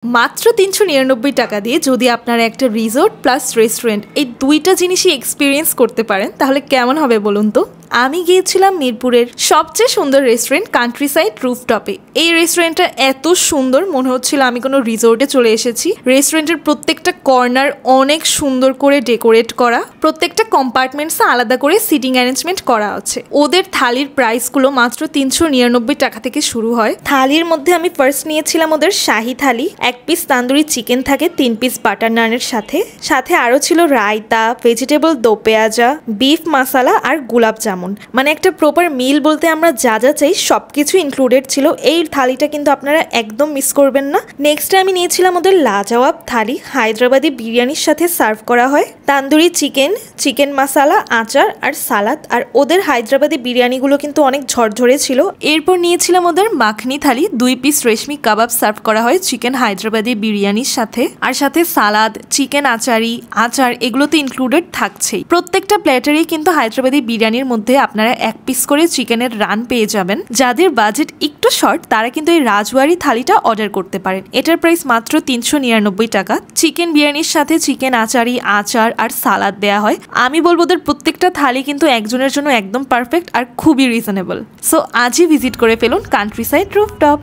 মাত্র ৩৯৯ টাকা দিয়ে যদি আপনারা একটা রিসোর্ট প্লাস রেস্টুরেন্ট এই দুইটা জিনিসই এক্সপিরিয়েন্স করতে পারেন তাহলে কেমন হবে বলুন তো। আমি গিয়েছিলাম মিরপুরের সবচেয়ে সুন্দর রেস্টুরেন্ট কান্ট্রি সাইড রুফটপে। এই রেস্টুরেন্টটা এত সুন্দর মনে হচ্ছিল আমি কোনো রিসোর্টে চলে এসেছি। রেস্টুরেন্টের প্রত্যেকটা কর্নার অনেক সুন্দর করে ডেকোরেট করা, প্রত্যেকটা কম্পার্টমেন্টসে আলাদা করে সিটিং অ্যারেঞ্জমেন্ট করা আছে। ওদের থালির প্রাইসগুলো মাত্র ৩৯৯ টাকা থেকে শুরু হয়। থালির মধ্যে আমি ফার্স্ট নিয়েছিলাম ওদের শাহি থালি, 1 পিস তান্দুরি চিকেন থাকে 3 পিস বাটার নানের সাথে, সাথে আরও ছিল রায়তা, ভেজিটেবল দো পেঁয়াজা, বিফ মশালা আর গোলাপ জামুন। মানে একটা প্রপার মিল বলতে আমরা যা যা চাই সবকিছু ইনক্লুডেড ছিল। এই থালিটা কিন্তু আপনারা একদম মিস করবেন না। নেক্সট আমি নিয়েছিলাম ওদের লাজওয়াব থালি, হায়দ্রাবাদি বিরিয়ানির সাথে সার্ভ করা হয়। তান্দুরি চিকেন, চিকেন মশালা, আচার আর সালাদ। আর ওদের হায়দ্রাবাদি বিরিয়ানিগুলো কিন্তু অনেক ঝরঝরে ছিল। এরপর নিয়েছিলাম ওদের মাখনি থালি, 2 পিস রেশমি কাবাব সার্ভ করা হয় চিকেন হায়দ্রাবাদি বিরিয়ানির সাথে, আর সাথে সালাদ, চিকেন আচারি, আচার এগুলো তো ইনক্লুডেড থাকছেই। প্রত্যেকটা প্ল্যাটারেই কিন্তু হায়দ্রাবাদি বিরিয়ানির মধ্যে আপনারা 1 পিস করে চিকেনের রান পেয়ে যাবেন। যাদের বাজেট একটু শর্ট তারা কিন্তু এই রাজওয়ারি থালিটা অর্ডার করতে পারেন। এটার প্রাইস মাত্র ৩৯৯ টাকা। চিকেন বিরিয়ানির সাথে চিকেন আচারি, আচার আর সালাদ দেয়া হয়। আমি বলবো ওদের প্রত্যেকটা থালি কিন্তু একজনের জন্য একদম পারফেক্ট আর খুবই রিজনেবল। সো আজই ভিজিট করে ফেলুন কান্ট্রি সাইড রুফটপ।